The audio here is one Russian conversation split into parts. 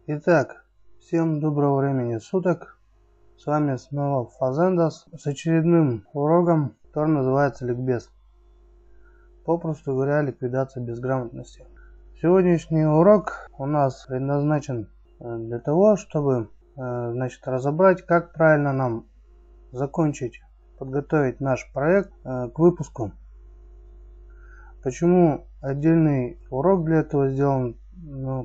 Итак, всем доброго времени суток. С вами снова Фазендас с очередным уроком, который называется Ликбез. Попросту говоря, ликвидация безграмотности. Сегодняшний урок у нас предназначен для того, чтобы разобрать, как правильно нам закончить, подготовить наш проект к выпуску. Почему отдельный урок для этого сделан?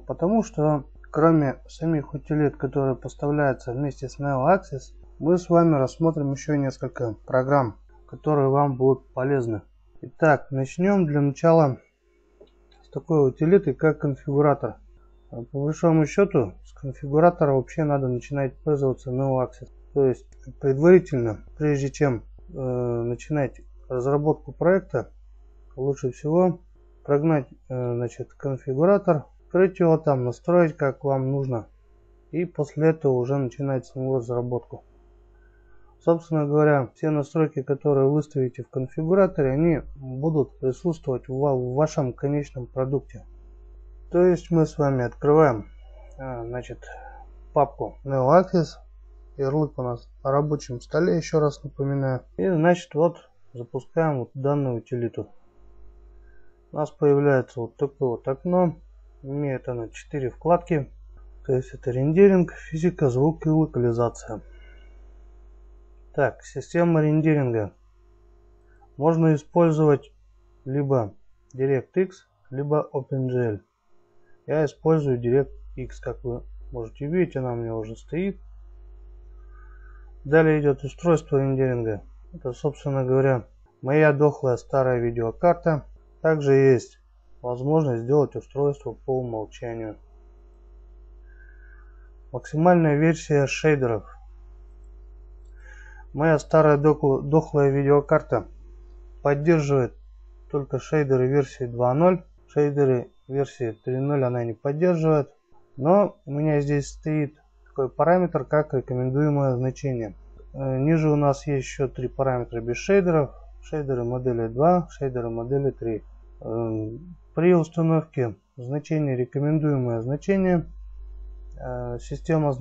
Потому что кроме самих утилит, которые поставляются вместе с NeoAxis, мы с вами рассмотрим еще несколько программ, которые вам будут полезны. Итак, начнем для начала с такой утилиты, как конфигуратор. По большому счету, с конфигуратора вообще надо начинать пользоваться NeoAxis. То есть предварительно, прежде чем начинать разработку проекта, лучше всего прогнать конфигуратор, открыть его там, настроить как вам нужно, и после этого уже начинать саму разработку. Собственно говоря, все настройки, которые выставите в конфигураторе, они будут присутствовать в вашем конечном продукте. То есть мы с вами открываем папку NeoAxis, ярлык у нас на рабочем столе, еще раз напоминаю, и запускаем вот данную утилиту. У нас появляется вот такое вот окно. Имеет она 4 вкладки. То есть это рендеринг, физика, звук и локализация. Так, система рендеринга. Можно использовать либо DirectX, либо OpenGL. Я использую DirectX, как вы можете видеть, она у меня уже стоит. Далее идет устройство рендеринга. Это, собственно говоря, моя дохлая старая видеокарта. Также есть возможность сделать устройство по умолчанию. Максимальная версия шейдеров. Моя старая дохлая видеокарта поддерживает только шейдеры версии 2.0. Шейдеры версии 3.0 она не поддерживает. Но у меня здесь стоит такой параметр, как рекомендуемое значение. Ниже у нас есть еще 3 параметра без шейдеров. Шейдеры модели 2, шейдеры модели 3. При установке значения рекомендуемое значение, система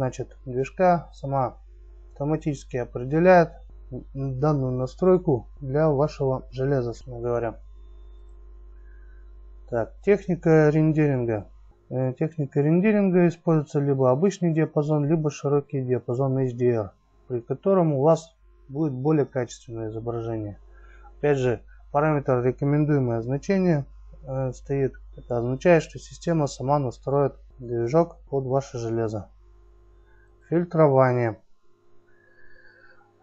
движка сама автоматически определяет данную настройку для вашего железа, собственно говоря. Так, техника рендеринга. Техника рендеринга используется либо обычный диапазон, либо широкий диапазон HDR, при котором у вас будет более качественное изображение. Опять же, параметр рекомендуемое значение стоит. Это означает, что система сама настроит движок под ваше железо. Фильтрование.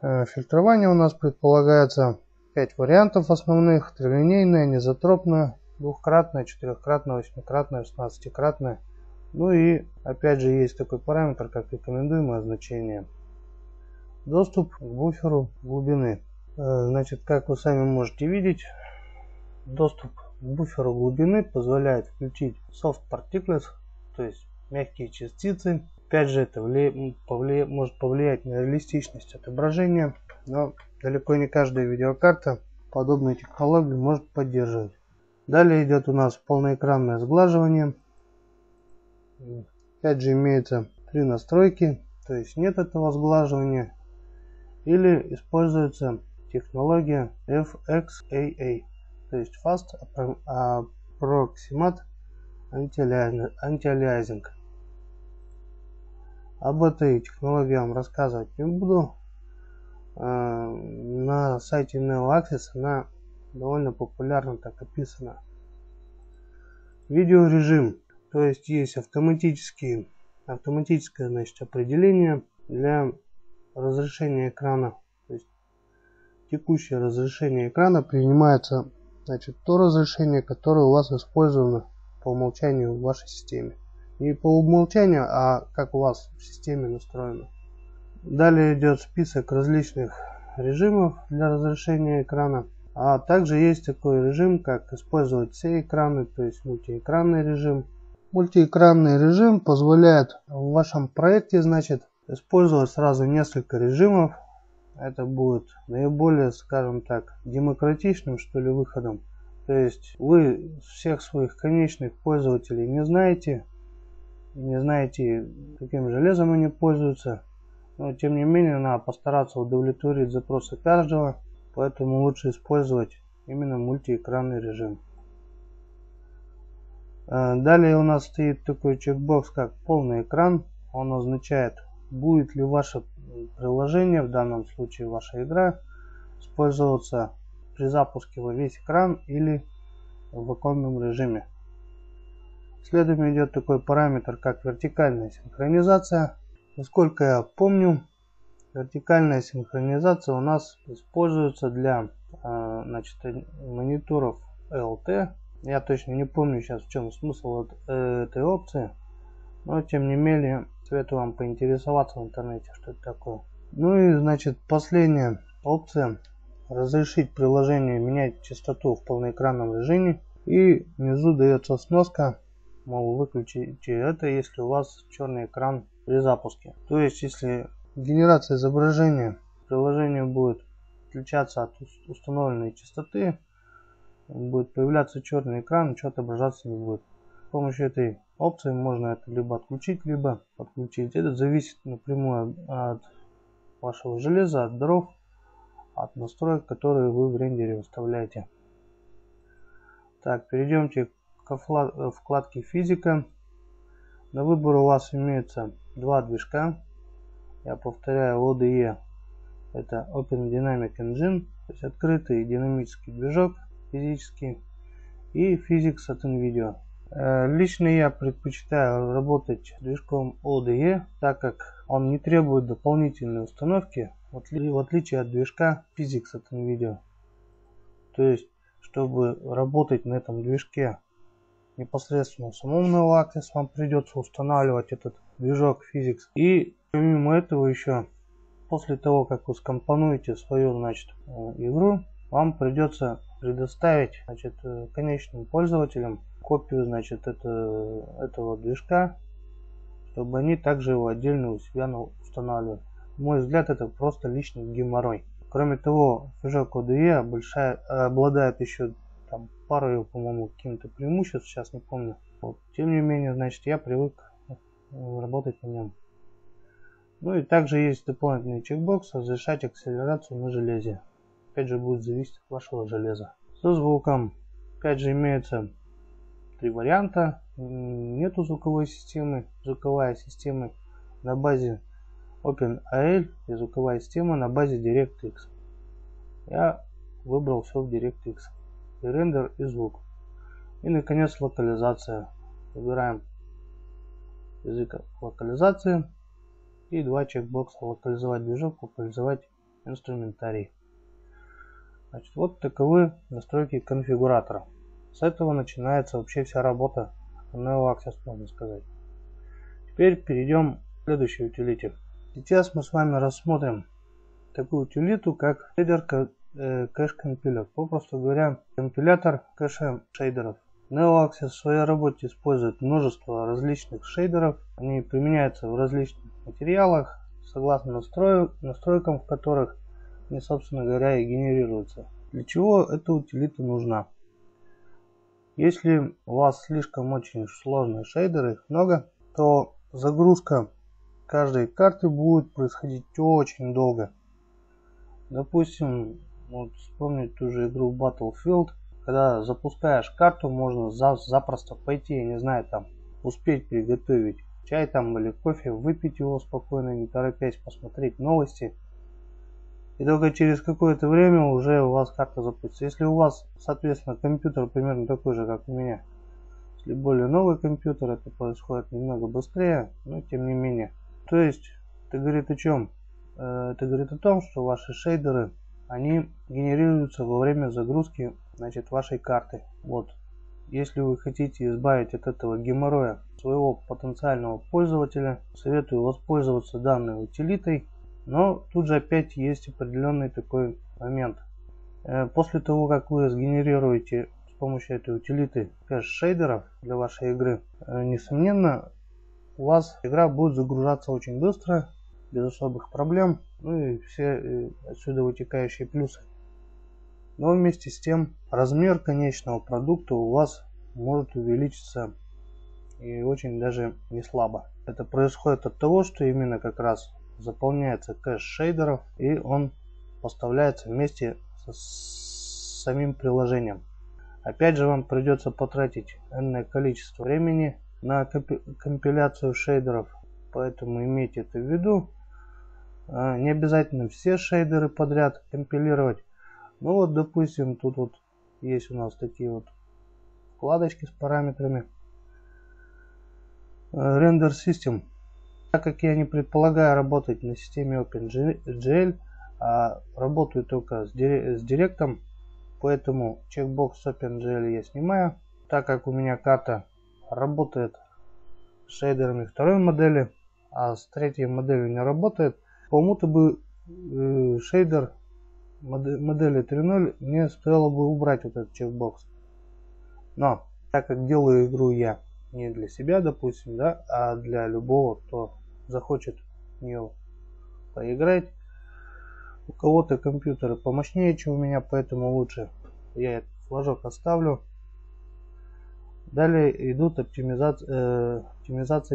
Фильтрование у нас предполагается 5 вариантов основных: трилинейное, низотропное, двухкратное, четырехкратное, восьмикратное, 16-кратное. Ну и опять же есть такой параметр, как рекомендуемое значение. Доступ к буферу глубины. Как вы сами можете видеть, доступ к буферу глубины позволяет включить soft particles, то есть мягкие частицы. Опять же, это может повлиять на реалистичность отображения, но далеко не каждая видеокарта подобную технологию может поддерживать. Далее идет у нас полноэкранное сглаживание. Опять же имеется 3 настройки, то есть нет этого сглаживания, или используется технология FXAA, то есть Fast Approximate Anti-Aliasing. Об этой технологии я вам рассказывать не буду. На сайте NeoAxis она довольно популярно так описана. Видеорежим, то есть есть автоматическое определение для разрешения экрана. То есть текущее разрешение экрана принимается то разрешение, которое у вас использовано по умолчанию в вашей системе. Не по умолчанию, а как у вас в системе настроено. Далее идет список различных режимов для разрешения экрана. А также есть такой режим, как использовать все экраны, то есть мультиэкранный режим. Мультиэкранный режим позволяет в вашем проекте использовать сразу несколько режимов. Это будет наиболее, скажем так, демократичным, выходом. То есть вы всех своих конечных пользователей не знаете, не знаете, каким железом они пользуются. Но тем не менее надо постараться удовлетворить запросы каждого, поэтому лучше использовать именно мультиэкранный режим. Далее у нас стоит такой чекбокс, как полный экран. Он означает, будет ли ваше приложение, в данном случае ваша игра, использоваться при запуске во весь экран или в оконном режиме. Следом идет такой параметр, как вертикальная синхронизация. Насколько я помню, вертикальная синхронизация у нас используется для мониторов LT. Я точно не помню сейчас, в чем смысл этой опции, но тем не менее советую вам поинтересоваться в интернете, что это такое. Ну и значит, последняя опция: разрешить приложение менять частоту в полноэкранном режиме. И внизу дается сноска, мол, выключите это, если у вас черный экран при запуске. То есть, если генерация изображения приложения будет отличаться от установленной частоты, будет появляться черный экран, ничего отображаться не будет. С помощью этой опции можно это либо отключить, либо подключить. Это зависит напрямую от вашего железа, от дров, от настроек, которые вы в рендере выставляете. Так, перейдемте к вкладке физика. На выбор у вас имеется два движка. Я повторяю, ODE это Open Dynamic Engine, то есть открытый динамический движок физический, и Physics от NVIDIA. Лично я предпочитаю работать с движком ODE, так как он не требует дополнительной установки, в отличие от движка Physics от NVIDIA. То есть, чтобы работать на этом движке непосредственно в самом NeoAxis, вам придется устанавливать этот движок Physics. И помимо этого еще, после того, как вы скомпонуете свою игру, вам придется предоставить конечным пользователям копию этого движка, чтобы они также его отдельно у себя устанавливали. На мой взгляд, это просто лишний геморрой. Кроме того, движок ODE обладает еще парой, по-моему, каким-то преимуществ, сейчас не помню. Тем не менее, я привык работать на нем. Ну и также есть дополнительный чекбокс: разрешать акселерацию на железе. Опять же, будет зависеть от вашего железа. Со звуком, опять же, имеется три варианта. Нету звуковой системы. Звуковая система на базе OpenAL и звуковая система на базе DirectX. Я выбрал все в DirectX. И рендер, и звук. И наконец локализация. Выбираем язык локализации. И два чекбокса: локализовать движок, локализовать инструментарий. Вот таковы настройки конфигуратора. С этого начинается вообще вся работа NeoAxis, можно сказать. Теперь перейдем к следующей утилите. Сейчас мы с вами рассмотрим такую утилиту, как ShaderCacheCompiler. Попросту говоря, компилятор кэша шейдеров. NeoAxis в своей работе использует множество различных шейдеров. Они применяются в различных материалах, согласно настройкам, в которых они, собственно говоря, и генерируются. Для чего эта утилита нужна? Если у вас слишком очень сложные шейдеры, их много, то загрузка каждой карты будет происходить очень долго. Допустим, вспомнить ту же игру Battlefield, когда запускаешь карту, можно запросто пойти, я не знаю, успеть приготовить чай или кофе, выпить его спокойно, не торопясь, посмотреть новости. И только через какое-то время уже у вас карта запустится. Если у вас, соответственно, компьютер примерно такой же, как у меня, если более новый компьютер, это происходит немного быстрее, но тем не менее. То есть, это говорит о чем? Это говорит о том, что ваши шейдеры, они генерируются во время загрузки, вашей карты. Если вы хотите избавить от этого геморроя своего потенциального пользователя, советую воспользоваться данной утилитой. Но тут же опять есть определенный такой момент. После того, как вы сгенерируете с помощью этой утилиты кэш шейдеров для вашей игры, несомненно, у вас игра будет загружаться очень быстро, без особых проблем, ну и все отсюда вытекающие плюсы. Но вместе с тем размер конечного продукта у вас может увеличиться и очень даже не слабо. Это происходит от того, что именно как раз заполняется кэш шейдеров, и он поставляется вместе с самим приложением. Опять же, вам придется потратить энное количество времени на компиляцию шейдеров, поэтому имейте это в виду. Не обязательно все шейдеры подряд компилировать. Ну вот, допустим, тут вот есть у нас такие вот вкладочки с параметрами. Render System. Так как я не предполагаю работать на системе OpenGL, а работаю только с директом, поэтому чекбокс OpenGL я снимаю. Так как у меня карта работает с шейдерами второй модели, а с третьей моделью не работает, кому-то бы шейдер модели 3.0 мне стоило бы убрать вот этот чекбокс. Но так как делаю игру я не для себя, допустим, да, а для любого, кто захочет в нее поиграть. У кого-то компьютеры помощнее, чем у меня, поэтому лучше я этот флажок оставлю. Далее идут оптимизация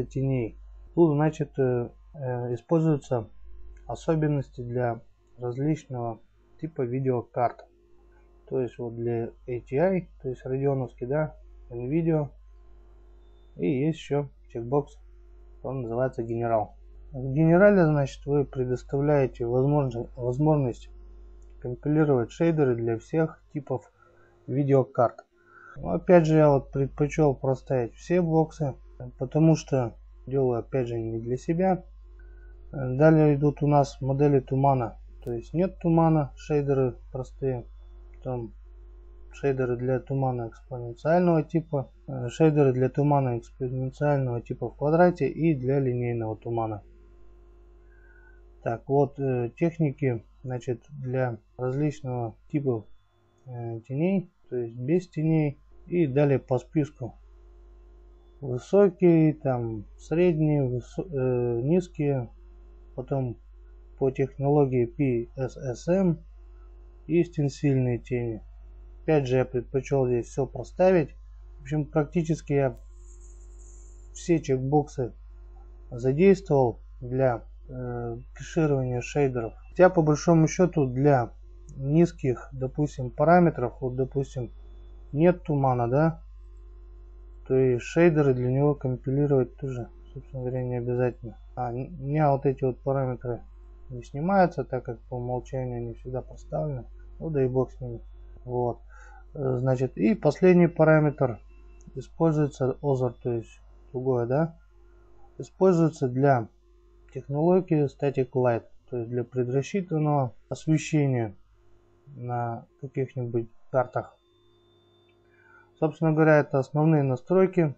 теней. Тут, значит, используются особенности для различного типа видеокарт. То есть вот для ATI, то есть радионовский, да, NVIDIA. И есть еще чекбокс, он называется генерал. В генерале, значит, вы предоставляете возможность компилировать шейдеры для всех типов видеокарт. Но опять же, я вот предпочел проставить все боксы, потому что делаю опять же не для себя. Далее идут у нас модели тумана, то есть нет тумана, шейдеры простые, там шейдеры для тумана экспоненциального типа, шейдеры для тумана экспоненциального типа в квадрате и для линейного тумана. Так вот, техники, значит, для различного типа теней, то есть без теней, и далее по списку. Высокие, там средние, низкие, потом по технологии PSSM и стенсильные тени. Опять же, я предпочел здесь все проставить. В общем, практически я все чекбоксы задействовал для кэширования шейдеров. Хотя по большому счету для низких, допустим, параметров, вот допустим, нет тумана, да, то и шейдеры для него компилировать тоже, собственно говоря, не обязательно. У меня вот эти вот параметры не снимаются, так как по умолчанию они всегда поставлены. Ну да и бог с ними. Вот. Значит, и последний параметр используется Обзор, то есть другое, да, используется для технологии Static Light, то есть для предрасчитанного освещения на каких-нибудь картах. Собственно говоря, это основные настройки.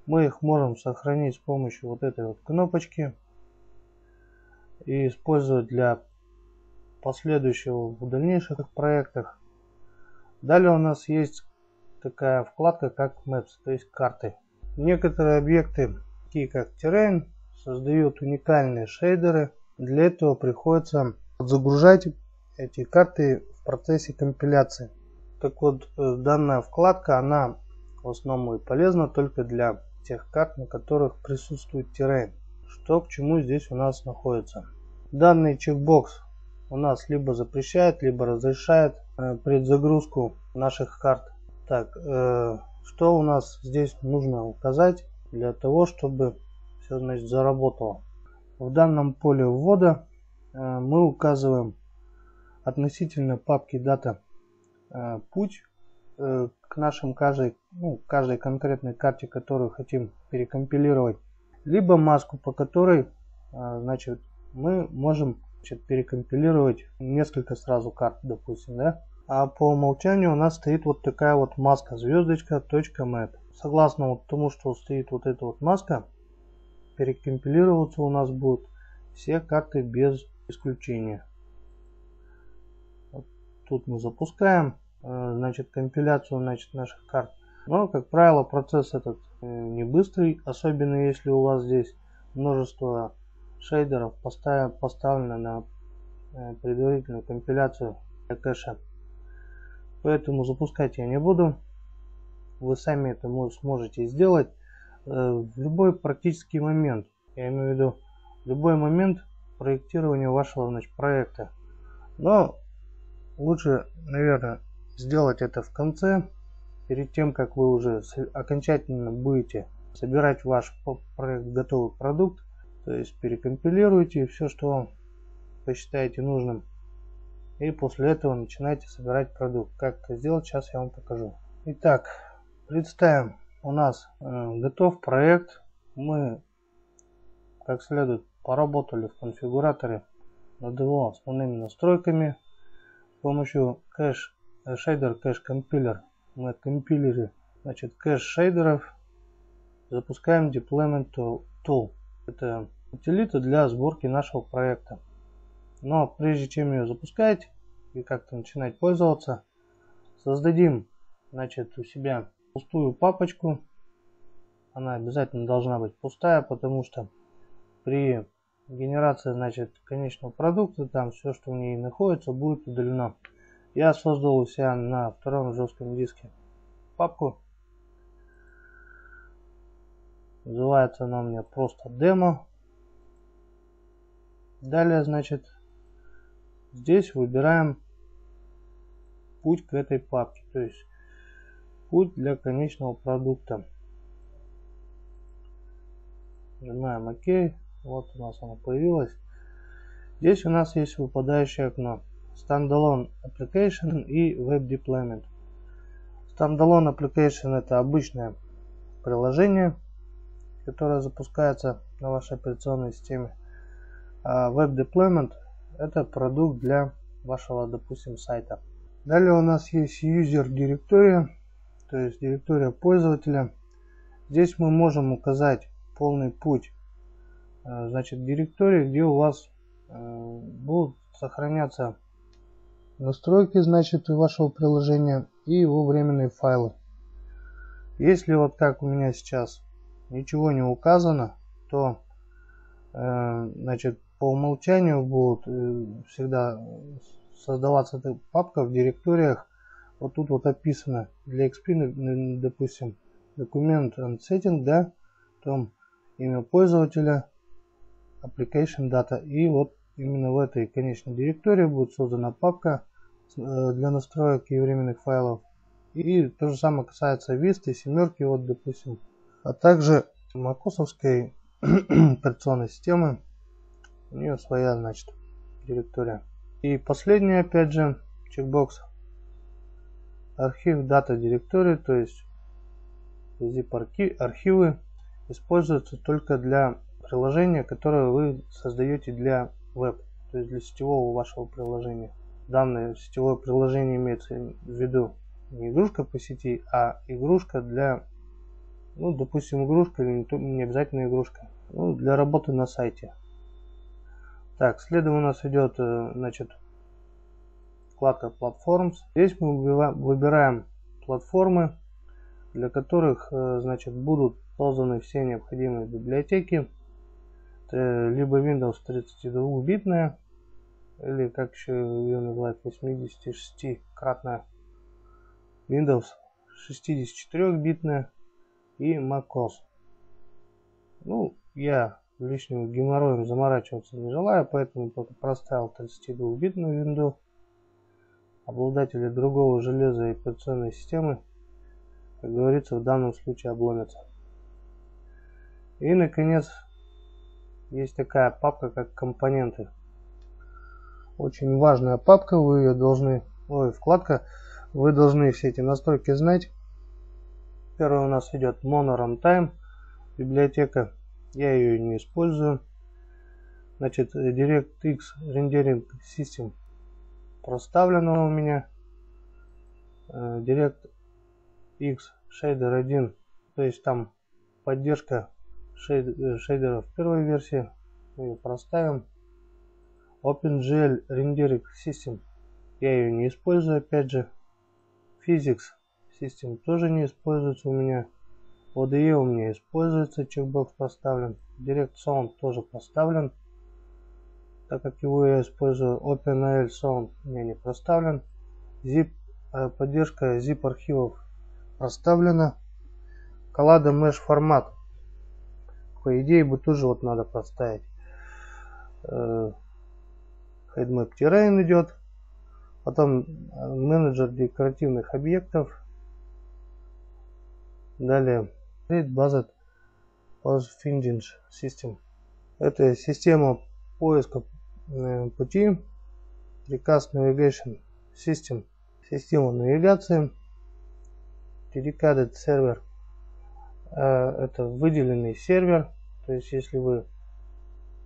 Мы их можем сохранить с помощью вот этой вот кнопочки и использовать для последующего в дальнейших проектах. Далее у нас есть такая вкладка как Maps, то есть карты. Некоторые объекты, такие как Terrain, создают уникальные шейдеры. Для этого приходится загружать эти карты в процессе компиляции. Так вот, данная вкладка, она в основном и полезна только для тех карт, на которых присутствует Terrain. Что к чему здесь у нас находится. Данный чекбокс у нас либо запрещает, либо разрешает предзагрузку наших карт. Так, что у нас здесь нужно указать для того, чтобы все, значит, заработало. В данном поле ввода мы указываем относительно папки дата путь к нашим каждой конкретной карте, которую хотим перекомпилировать, либо маску, по которой, значит, мы можем, значит, перекомпилировать несколько сразу карт, допустим, да. А по умолчанию у нас стоит вот такая вот маска звездочка .map. Согласно вот тому, что стоит вот эта вот маска, перекомпилироваться у нас будут все карты без исключения. Вот тут мы запускаем, значит, компиляцию, значит, наших карт. Но, как правило, процесс этот не быстрый, особенно если у вас здесь множество шейдеров поставлено на предварительную компиляцию для кэша. Поэтому запускать я не буду. Вы сами это сможете сделать. в любой практический момент, я имею в виду любой момент проектирования вашего, значит, проекта. Но лучше, наверное, сделать это в конце, перед тем, как вы уже окончательно будете собирать ваш проект, готовый продукт. То есть перекомпилируйте все, что вам посчитаете нужным. И после этого начинайте собирать продукт. Как это сделать, сейчас я вам покажу. Итак, представим, у нас готов проект. Мы как следует поработали в конфигураторе над его основными настройками. С помощью ShaderCacheCompiler мы откомпилили, значит, кэш шейдеров. Запускаем DeploymentTool. Это утилита для сборки нашего проекта. Но прежде чем ее запускать и как-то начинать пользоваться, создадим, значит, у себя пустую папочку. Она обязательно должна быть пустая, потому что при генерации, значит, конечного продукта там все, что в ней находится, будет удалено. Я создал у себя на втором жестком диске папку. Называется она у меня просто демо. Далее, значит, здесь выбираем путь к этой папке, то есть путь для конечного продукта. Нажимаем ОК. Вот у нас оно появилось. Здесь у нас есть выпадающее окно Standalone Application и Web Deployment. Standalone Application — это обычное приложение, которое запускается на вашей операционной системе. А Web Deployment — это продукт для вашего, допустим, сайта. Далее у нас есть User директория, то есть директория пользователя. Здесь мы можем указать полный путь, значит, директории, где у вас будут сохраняться настройки, значит, вашего приложения и его временные файлы. Если вот как у меня сейчас ничего не указано, то значит, по умолчанию будет всегда создаваться эта папка в директориях. Вот тут вот описано для XP, допустим, документ and setting, да, там имя пользователя, application data, и вот именно в этой конечной директории будет создана папка для настроек и временных файлов. И то же самое касается Vista, семерки, вот, допустим, а также macOS-овской операционной системы. У нее своя, значит, директория. И последний, опять же, чекбокс. Архив дата директории, то есть zip архивы используются только для приложения, которое вы создаете для веб, то есть для сетевого вашего приложения. Данное сетевое приложение имеется в виду не игрушка по сети, а игрушка для, ну, допустим, игрушка или не обязательно игрушка, ну, для работы на сайте. Так, следом у нас идет, значит, вкладка Platforms. Здесь мы выбираем платформы, для которых, значит, будут созданы все необходимые библиотеки. Это либо Windows 32-битная, или как еще ее называют, 86-кратная, Windows 64-битная и macOS. Ну, я лишним геморроем заморачиваться не желаю, поэтому только проставил 32-битную Windows. Обладатели другого железа и операционной системы, как говорится, в данном случае обломятся. И, наконец, есть такая папка, как компоненты. Очень важная папка, вы ее должны, вкладка, вы должны все эти настройки знать. Первое у нас идет Mono Runtime библиотека, я ее не использую. Значит, DirectX Rendering System проставлено у меня. DirectX Shader 1, то есть там поддержка шейдеров первой версии, мы ее проставим. OpenGL Rendering System, я ее не использую, опять же. Physics System тоже не используется у меня. ODE у меня используется, чекбокс поставлен. Direct Sound тоже поставлен, так как его я использую. OpenAL Sound у меня не проставлен. Поддержка zip архивов проставлена. Collada Mesh формат по идее бы тоже вот надо поставить. Headmap terrain идет, потом менеджер декоративных объектов, далее Base Finding System. Это система поиска пути, Recast Navigation System, система навигации, Dedicated Server. Это выделенный сервер, то есть если вы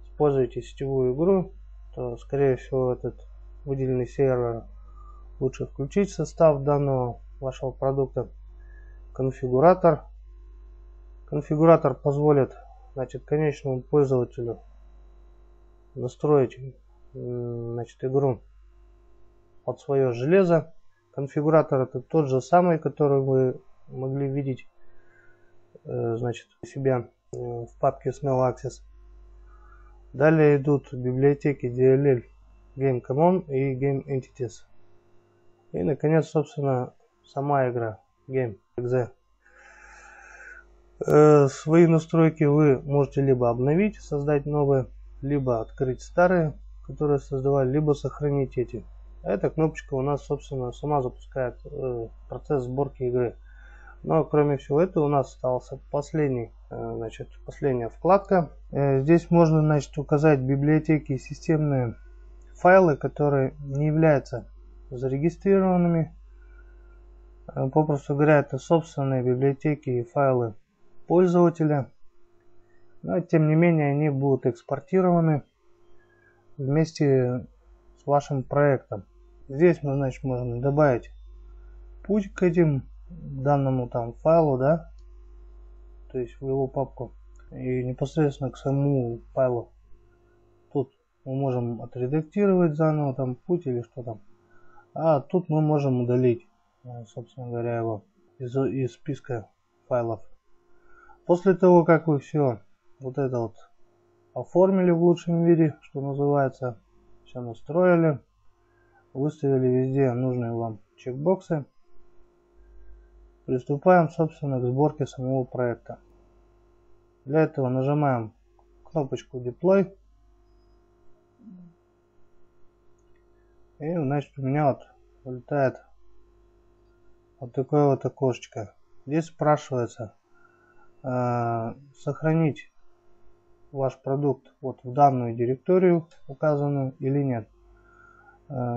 используете сетевую игру, то скорее всего этот выделенный сервер лучше включить в состав данного вашего продукта. Конфигуратор. Конфигуратор позволит, значит, конечному пользователю настроить, значит, игру под свое железо. Конфигуратор это тот же самый, который вы могли видеть, значит, у себя в папке с NeoAxis. Далее идут библиотеки DLL, Game Common и Game Entities. И наконец, собственно, сама игра Game.exe. Свои настройки вы можете либо обновить, создать новые, либо открыть старые, которые создавали, либо сохранить эти. Эта кнопочка у нас, собственно, сама запускает процесс сборки игры. Но кроме всего этого у нас остался последняя вкладка. Здесь можно, значит, указать библиотеки и системные файлы, которые не являются зарегистрированными. Попросту говоря, это собственные библиотеки и файлы пользователя. Но тем не менее они будут экспортированы вместе с вашим проектом. Здесь мы, значит, можем добавить путь к данному там файлу, да, то есть в его папку, и непосредственно к самому файлу. Тут мы можем отредактировать заново там путь или что там, а тут мы можем удалить, собственно говоря, его из списка файлов. После того, как вы все вот это вот оформили в лучшем виде, что называется, все настроили, выставили везде нужные вам чекбоксы, приступаем, собственно, к сборке самого проекта. Для этого нажимаем кнопочку Deploy. И, значит, у меня вот вылетает вот такое вот окошечко. Здесь спрашивается сохранить ваш продукт вот в данную директорию указанную или нет.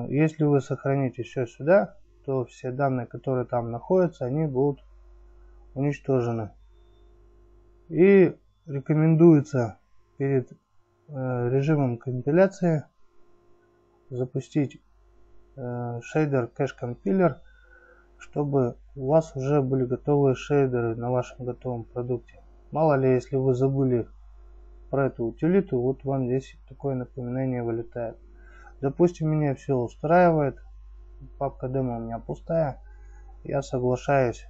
Если вы сохраните все сюда, то все данные, которые там находятся, они будут уничтожены. И рекомендуется перед режимом компиляции запустить ShaderCacheCompiler, чтобы у вас уже были готовые шейдеры на вашем готовом продукте. Мало ли, если вы забыли про эту утилиту, вот вам здесь такое напоминание вылетает. Допустим, меня все устраивает, папка демо у меня пустая, я соглашаюсь,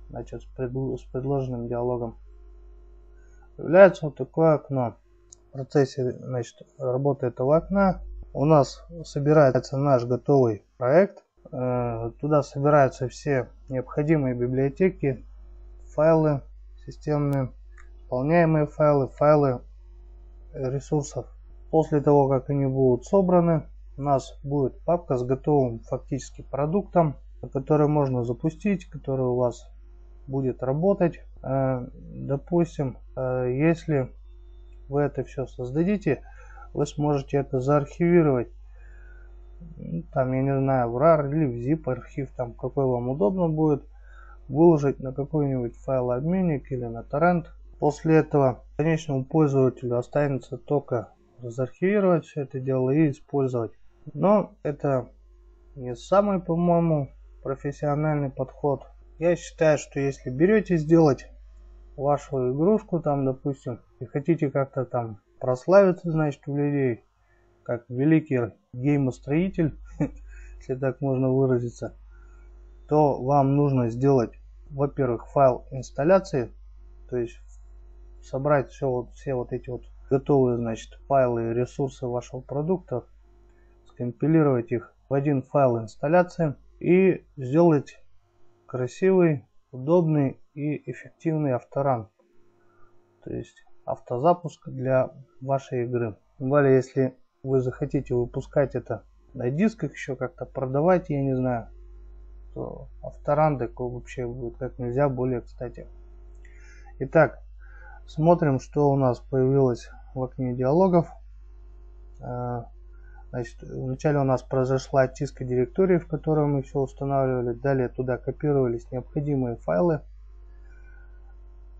значит, с предложенным диалогом. Появляется вот такое окно. В процессе, значит, работы этого окна у нас собирается наш готовый проект. Туда собираются все необходимые библиотеки, файлы системные, исполняемые файлы, файлы ресурсов. После того, как они будут собраны, у нас будет папка с готовым фактически продуктом, который можно запустить, который у вас будет работать. Допустим, если вы это все создадите, вы сможете это заархивировать. Там, я не знаю, в RAR или в zip архив, там какой вам удобно будет, выложить на какой-нибудь файлообменник или на торрент. После этого конечному пользователю останется только заархивировать все это дело и использовать. Но это не самый, по-моему, профессиональный подход. Я считаю, что если берете сделать вашу игрушку, там, допустим, и хотите как-то там прославиться, значит, у людей, как великий геймостроитель, если так можно выразиться, то вам нужно сделать, во-первых, файл инсталляции, то есть собрать все вот эти вот готовые, значит, файлы и ресурсы вашего продукта, скомпилировать их в один файл инсталляции и сделать красивый, удобный и эффективный AutoRun. То есть автозапуск для вашей игры. Тем более, если вы захотите выпускать это на дисках, еще как-то продавать, я не знаю, то AutoRun вообще будет как нельзя более кстати. Итак, смотрим, что у нас появилось в окне диалогов. Значит, вначале у нас произошла очистка директории, в которой мы все устанавливали. Далее туда копировались необходимые файлы.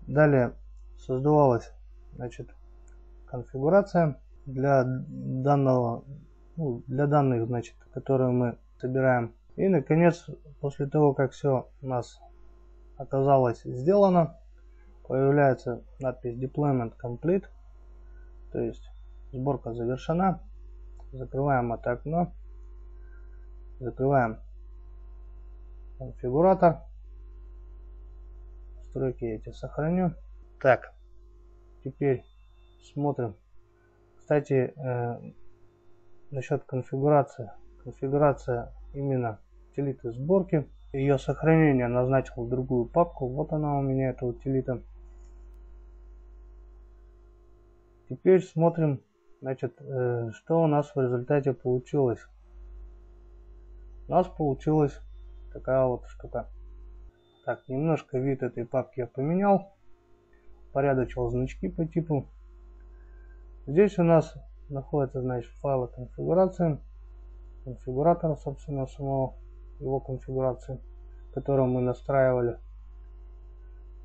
Далее создавалась, значит, конфигурация для данных, значит, которые мы собираем. И наконец, после того, как все у нас оказалось сделано, появляется надпись Deployment Complete, то есть сборка завершена. Закрываем это окно, закрываем конфигуратор, настройки эти сохраню. Так, теперь смотрим. Кстати, насчет конфигурации. Конфигурация именно утилиты сборки. Ее сохранение назначил в другую папку. Вот она у меня, эта утилита. Теперь смотрим, значит, что у нас в результате получилось. У нас получилась такая вот штука. Так, немножко вид этой папки я поменял. Порядочил значки по типу. Здесь у нас находятся, значит, файлы конфигурации. Конфигуратора, собственно, самого его конфигурации, которую мы настраивали,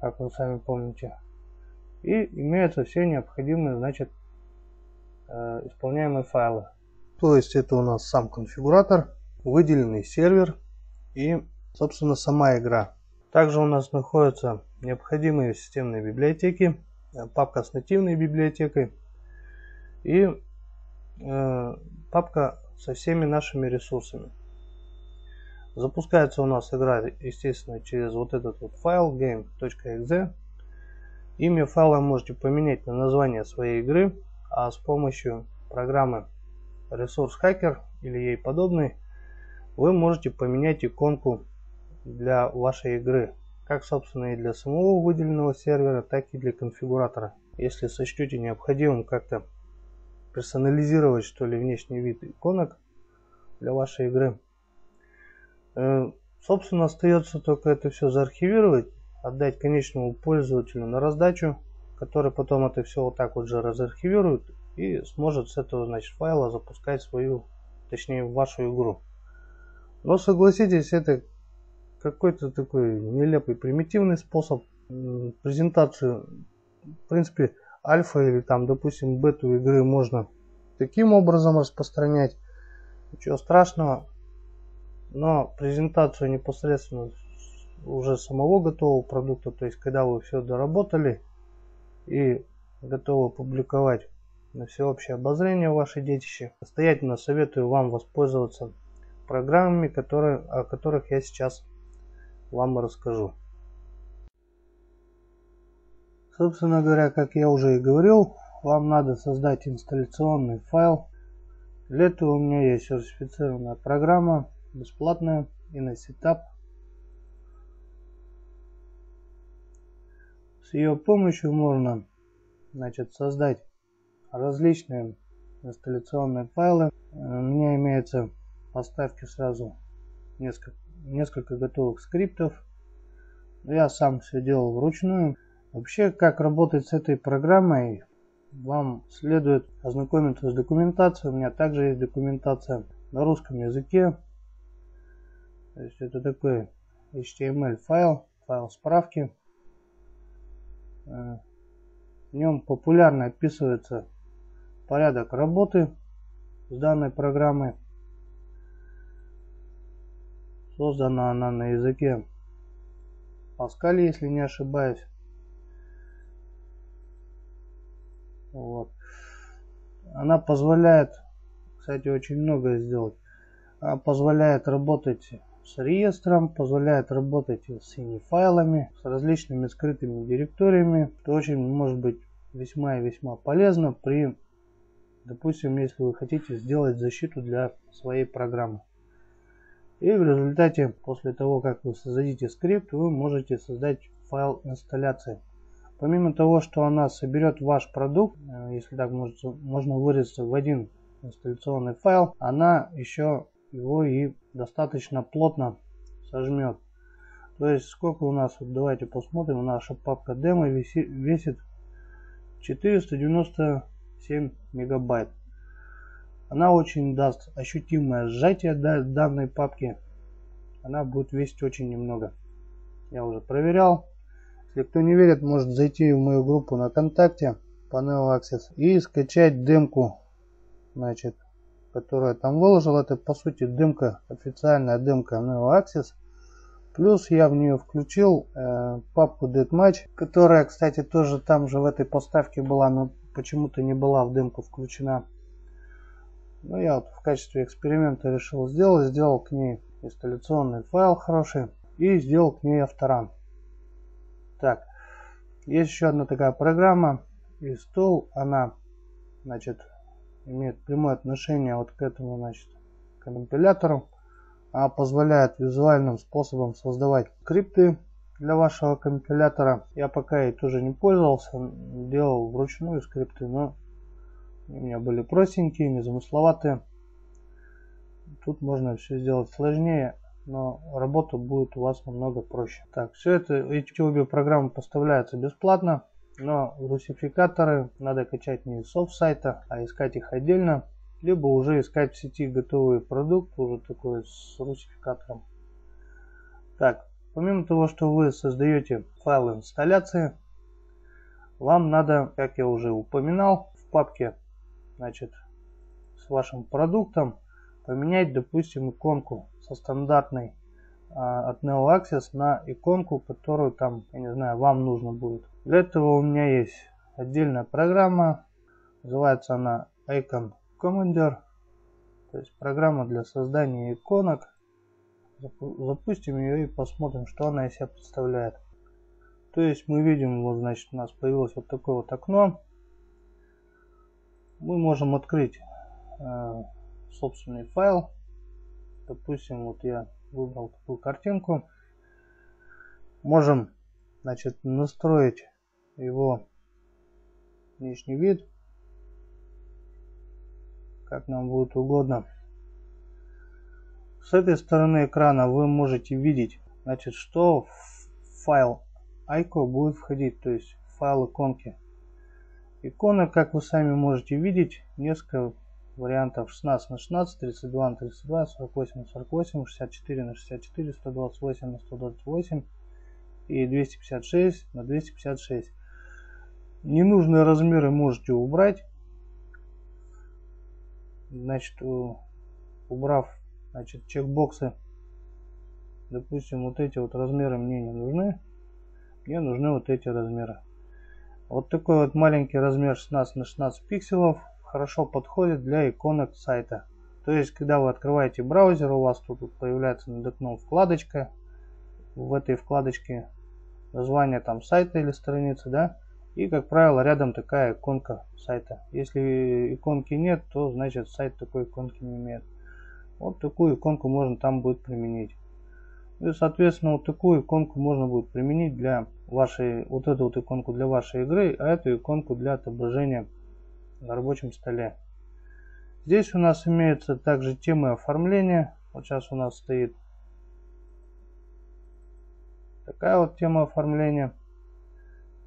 как вы сами помните. И имеются все необходимые, значит, исполняемые файлы. То есть это у нас сам конфигуратор, выделенный сервер и, собственно, сама игра. Также у нас находятся необходимые системные библиотеки, папка с нативной библиотекой и папка со всеми нашими ресурсами. Запускается у нас игра, естественно, через вот этот вот файл game.exe. Имя файла можете поменять на название своей игры, а с помощью программы Resource Hacker или ей подобной вы можете поменять иконку для вашей игры, как, собственно, и для самого выделенного сервера, так и для конфигуратора. Если сочтете необходимым как-то персонализировать, что ли, внешний вид иконок для вашей игры, собственно, остается только это все заархивировать, отдать конечному пользователю на раздачу, который потом это все вот так вот же разархивирует и сможет с этого, значит, файла запускать свою, точнее, вашу игру. Но согласитесь, это какой-то такой нелепый примитивный способ. Презентацию, в принципе, альфа или там, допустим, бету игры можно таким образом распространять. Ничего страшного. Но презентацию непосредственно уже самого готового продукта, то есть когда вы все доработали и готовы публиковать на всеобщее обозрение ваши детище, настоятельно советую вам воспользоваться программами, о которых я сейчас вам расскажу. Собственно говоря, как я уже и говорил, вам надо создать инсталляционный файл. Для этого у меня есть сертифицированная программа, бесплатная, Inno Setup. С ее помощью можно, значит, создать различные инсталляционные файлы. У меня имеется, поставьте сразу несколько готовых скриптов. Я сам все делал вручную. Вообще, как работать с этой программой, вам следует ознакомиться с документацией. У меня также есть документация на русском языке. То есть это такой HTML файл справки. В нем популярно описывается порядок работы с данной программой. Создана она на языке Pascal, если не ошибаюсь. Вот. Она позволяет, кстати, очень многое сделать. Она позволяет работать с реестром, позволяет работать с файлами, с различными скрытыми директориями, что очень может быть весьма и весьма полезно при, допустим, если вы хотите сделать защиту для своей программы. И в результате, после того, как вы создадите скрипт, вы можете создать файл инсталляции. Помимо того, что она соберет ваш продукт, если так можно выразиться, в один инсталляционный файл, она еще его и достаточно плотно сожмет. То есть сколько у нас, вот давайте посмотрим, наша папка демо весит 497 мегабайт. Она очень даст ощутимое сжатие данной папки. Она будет весить очень немного. Я уже проверял. Если кто не верит, может зайти в мою группу на ВКонтакте по NeoAxis и скачать демку, значит, которую я там выложил. Это по сути демка, официальная демка NeoAxis. Плюс я в нее включил папку DeadMatch, которая, кстати, тоже там же в этой поставке была, но почему-то не была в демку включена. Но я вот в качестве эксперимента решил сделал к ней инсталляционный файл хороший и сделал к ней AutoRun. Так, есть еще одна такая программа ISTool, она, значит, имеет прямое отношение вот к этому, значит, компилятору. Она позволяет визуальным способом создавать скрипты для вашего компилятора. Я пока ей тоже не пользовался, делал вручную скрипты, но у меня были простенькие, незамысловатые. Тут можно все сделать сложнее, но работа будет у вас намного проще. Так, эти обе программы поставляются бесплатно, но русификаторы надо качать не с сайта, а искать их отдельно. Либо уже искать в сети готовый продукт, уже такой с русификатором. Так, помимо того, что вы создаете файл инсталляции, вам надо, как я уже упоминал, в папке, значит, с вашим продуктом поменять, допустим, иконку со стандартной от NeoAxis на иконку, которую там, я не знаю, вам нужно будет. Для этого у меня есть отдельная программа, называется она Compiler, то есть программа для создания иконок. Запустим ее и посмотрим, что она из себя представляет. То есть мы видим, вот, значит, у нас появилось вот такое вот окно. Мы можем открыть собственный файл. Допустим, вот я выбрал такую картинку. Можем, значит, настроить его внешний вид, как нам будет угодно. С этой стороны экрана вы можете видеть, значит, что в файл ICO будет входить, то есть в файл иконки. Икона, как вы сами можете видеть, несколько вариантов: 16 на 16, 32 на 32, 48 на 48, 64 на 64, 128 на 128 и 256 на 256. Ненужные размеры можете убрать. Значит, убрав, значит, чекбоксы, допустим, вот эти вот размеры мне не нужны, мне нужны вот эти размеры. Вот такой вот маленький размер 16 на 16 пикселов хорошо подходит для иконок сайта. То есть, когда вы открываете браузер, у вас тут появляется над окном вкладочка, в этой вкладочке название там сайта или страницы, да, и, как правило, рядом такая иконка сайта. Если иконки нет, то значит сайт такой иконки не имеет. Вот такую иконку можно там будет применить. И, соответственно, вот такую иконку можно будет применить для вашей, вот эту вот иконку для вашей игры, а эту иконку для отображения на рабочем столе. Здесь у нас имеются также темы оформления. Вот сейчас у нас стоит такая вот тема оформления.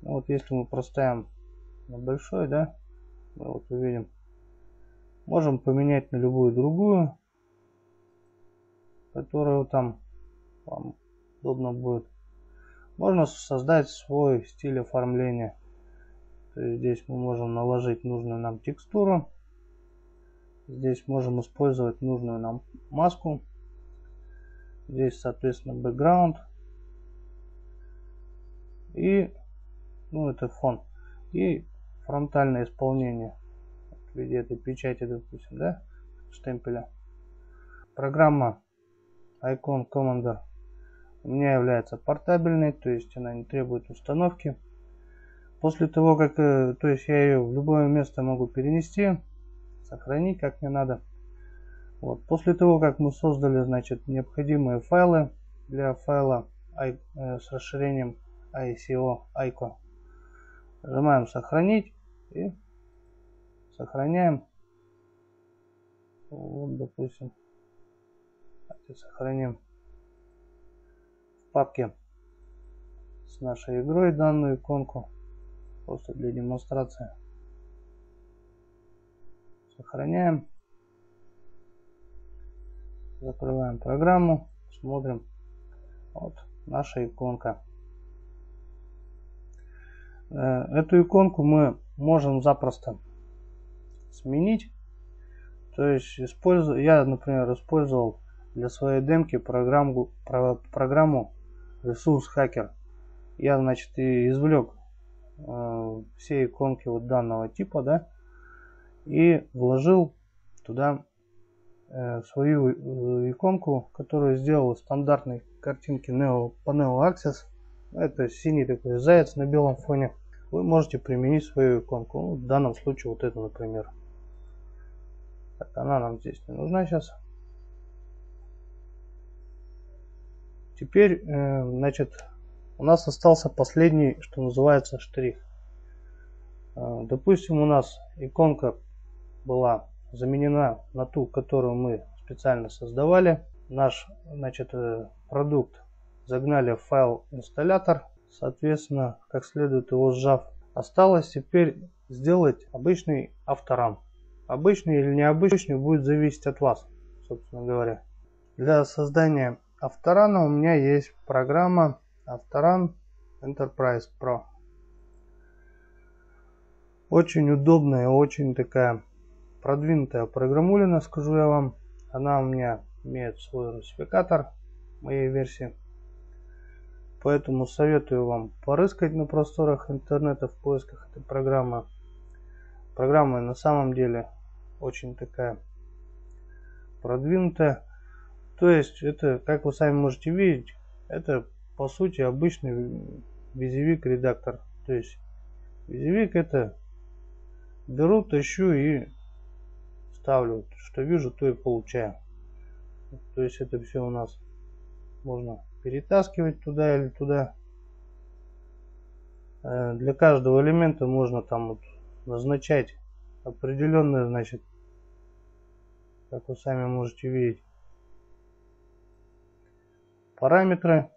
Вот если мы проставим на большой, да, мы вот увидим, можем поменять на любую другую, которую там вам удобно будет. Можно создать свой стиль оформления. То есть здесь мы можем наложить нужную нам текстуру. Здесь можем использовать нужную нам маску. Здесь, соответственно, background. И, ну, это фон. И фронтальное исполнение в виде этой печати, допустим, да, штемпеля. Программа Compiler у меня является портабельной, то есть она не требует установки. После того, как, то есть я ее в любое место могу перенести, сохранить как мне надо. Вот. После того, как мы создали, значит, необходимые файлы для файла с расширением ICO, Нажимаем сохранить и сохраняем. Вот, допустим, сохраним в папке с нашей игрой данную иконку, просто для демонстрации. Сохраняем, закрываем программу, смотрим. Вот наша иконка. Эту иконку мы можем запросто сменить. То есть я, например, использовал для своей демки программу ресурс хакер. Я, значит, и извлек все иконки вот данного типа, да, и вложил туда свою иконку, которую сделал из стандартной картинки по NeoAxis. Это синий такой заяц на белом фоне. Вы можете применить свою иконку. Ну, в данном случае вот эту, например. Так, она нам здесь не нужна сейчас. Теперь, значит, у нас остался последний, что называется, штрих. Допустим, у нас иконка была заменена на ту, которую мы специально создавали. Наш, значит, продукт загнали в файл инсталлятор, соответственно, как следует его сжав. Осталось теперь сделать обычный AutoRun. Обычный или необычный будет зависеть от вас, собственно говоря. Для создания AutoRun у меня есть программа AutoRun Enterprise Pro. Очень удобная, очень такая продвинутая программулина, скажу я вам. Она у меня имеет свой русификатор моей версии. Поэтому советую вам порыскать на просторах интернета в поисках этой программы. Программа на самом деле очень такая продвинутая. То есть это, как вы сами можете видеть, это по сути обычный визовик редактор. То есть визовик это беру, тащу и ставлю. Что вижу, то и получаю. То есть это все у нас можно перетаскивать туда или туда. Для каждого элемента можно там вот назначать определенные, значит, как вы сами можете видеть, параметры.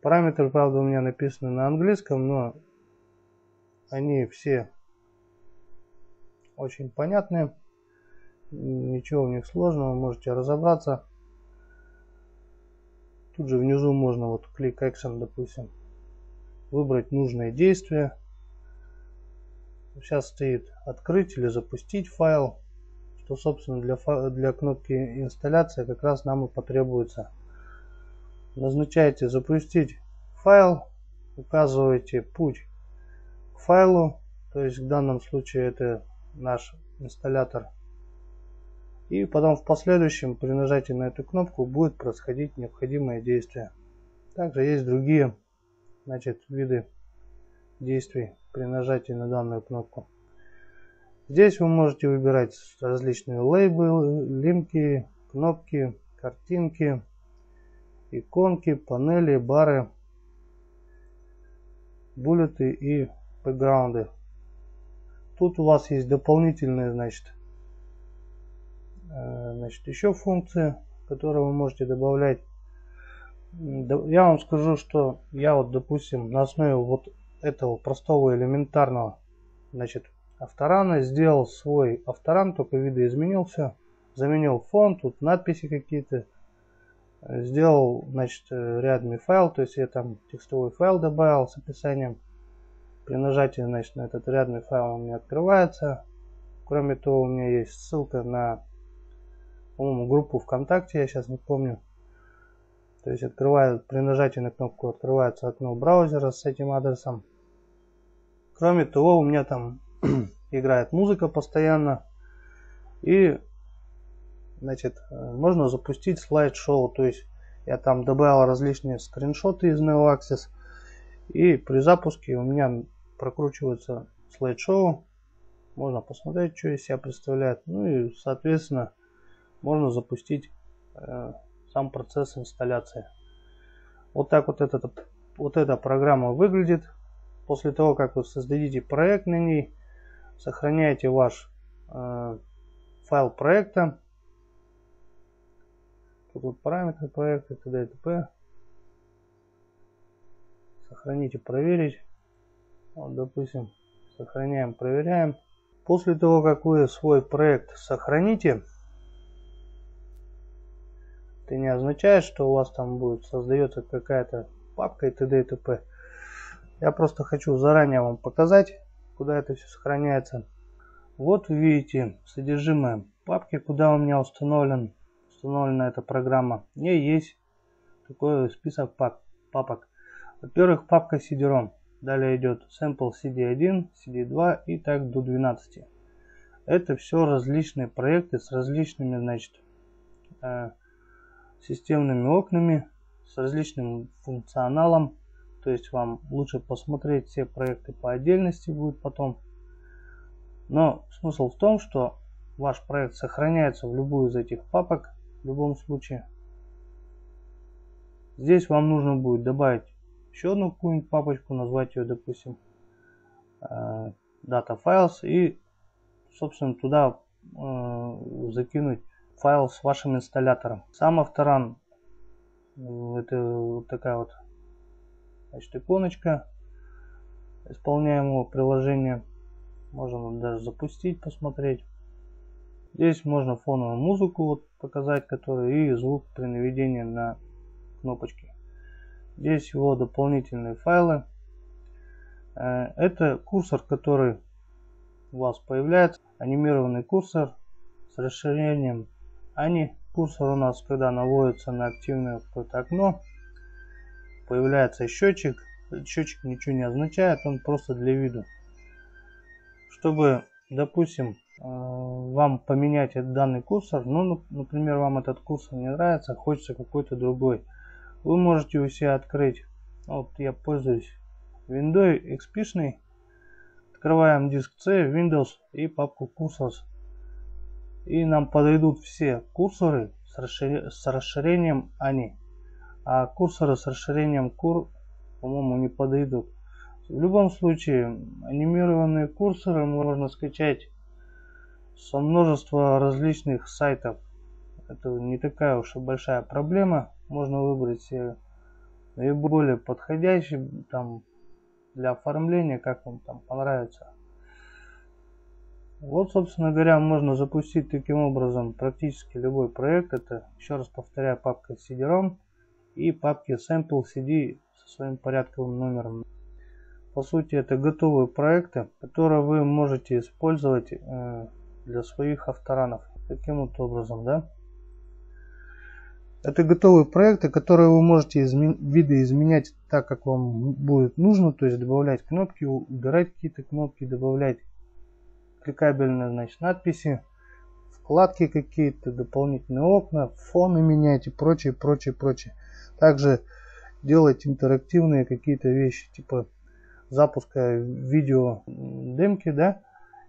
Параметры, правда, у меня написаны на английском, но они все очень понятные. Ничего в них сложного, можете разобраться. Тут же внизу можно вот click action, допустим, выбрать нужное действие. Сейчас стоит открыть или запустить файл, что, собственно, для кнопки инсталляции как раз нам и потребуется. Назначаете запустить файл, указываете путь к файлу, то есть в данном случае это наш инсталлятор. И потом в последующем при нажатии на эту кнопку будет происходить необходимое действие. Также есть другие, значит, виды действий при нажатии на данную кнопку. Здесь вы можете выбирать различные лейблы, линки, кнопки, картинки, иконки, панели, бары, буллеты и бэкграунды. Тут у вас есть дополнительные, значит, еще функции, которые вы можете добавлять. Я вам скажу, что я вот, допустим, на основе вот этого простого элементарного, значит, AutoRun сделал свой AutoRun, только видоизменил все, заменил фон, тут надписи какие-то, сделал, значит, рядный файл, то есть я там текстовый файл добавил с описанием. При нажатии, значит, на этот рядный файл у меня открывается. Кроме того, у меня есть ссылка на, по-моему, группу ВКонтакте, я сейчас не помню. То есть при нажатии на кнопку открывается окно браузера с этим адресом. Кроме того, у меня там играет музыка постоянно. И, значит, можно запустить слайд-шоу. То есть я там добавил различные скриншоты из NeoAxis. И при запуске у меня прокручивается слайд-шоу. Можно посмотреть, что из себя представляет. Ну и, соответственно, можно запустить сам процесс инсталляции. Вот так вот эта программа выглядит. После того, как вы создадите проект на ней, сохраняете ваш файл проекта. Тут вот параметры проекта, т.д. и т.п. Сохраните, проверить. Вот, допустим, сохраняем, проверяем. После того, как вы свой проект сохраните, это не означает, что у вас там будет создается какая-то папка и т.д. и т.п. Я просто хочу заранее вам показать, куда это все сохраняется. Вот вы видите содержимое папки, куда у меня установлена эта программа. В ней есть такой список папок. Во-первых, папка CD-ROM. Далее идет sample CD1, CD2 и так до 12. Это все различные проекты с различными, значит, системными окнами, с различным функционалом. То есть вам лучше посмотреть все проекты по отдельности будет потом. Но смысл в том, что ваш проект сохраняется в любую из этих папок в любом случае. Здесь вам нужно будет добавить еще одну какую-нибудь папочку, назвать ее, допустим, Data Files, и, собственно, туда закинуть файл с вашим инсталлятором. Сам AutoRun, это вот такая вот, значит, иконочка исполняемого приложения. Можно даже запустить, посмотреть. Здесь можно фоновую музыку вот показать, и звук при наведении на кнопочки. Здесь его дополнительные файлы. Это курсор, который у вас появляется. Анимированный курсор с расширением ANI. Курсор у нас, когда наводится на активное какое-то окно, появляется счетчик. Счетчик ничего не означает, он просто для виду. Чтобы, допустим, вам поменять данный курсор, ну, например, вам этот курсор не нравится, хочется какой-то другой, вы можете у себя открыть, вот я пользуюсь Windows XP, открываем диск C, Windows и папку Cursors, и нам подойдут все курсоры с расширением ANI, а курсоры с расширением CUR, по-моему, не подойдут. В любом случае, анимированные курсоры можно скачать со множества различных сайтов. Это не такая уж и большая проблема. Можно выбрать себе наиболее подходящий там для оформления, как вам там понравится. Вот, собственно говоря, можно запустить таким образом практически любой проект. Это, еще раз повторяю, папка CD-ROM и папки Sample CD со своим порядковым номером. По сути, это готовые проекты, которые вы можете использовать для своих авторанов. Таким вот образом, да? Это готовые проекты, которые вы можете видоизменять так, как вам будет нужно. То есть добавлять кнопки, убирать какие-то кнопки, добавлять кликабельные, значит, надписи, вкладки какие-то, дополнительные окна, фоны менять и прочее, прочее, прочее. Также делать интерактивные какие-то вещи, типа запуска видео демки, да,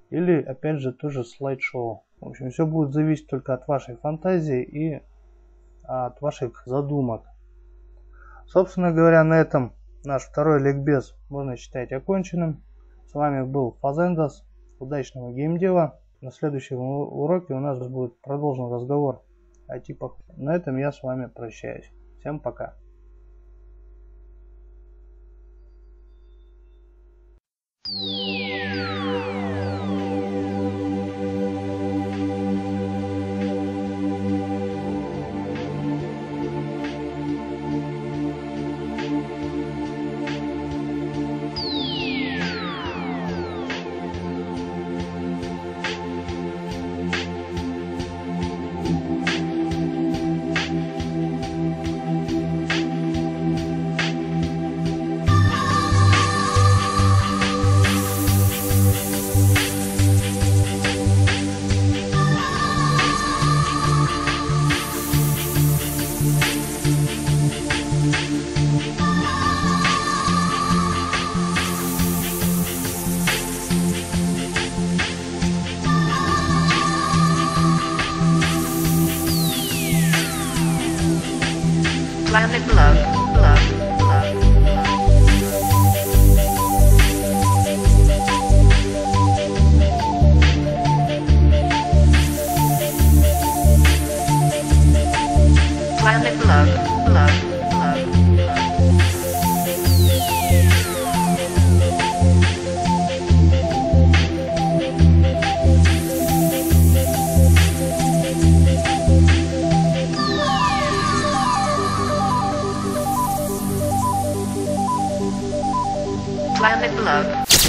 или опять же тоже слайд-шоу. В общем, все будет зависеть только от вашей фантазии и от ваших задумок. Собственно говоря, на этом наш второй ликбез можно считать оконченным. С вами был Фазендас. Удачного геймдева. На следующем уроке у нас будет продолжен разговор о типах. На этом я с вами прощаюсь. Всем пока. Planet love, love, love, love. Plan it below.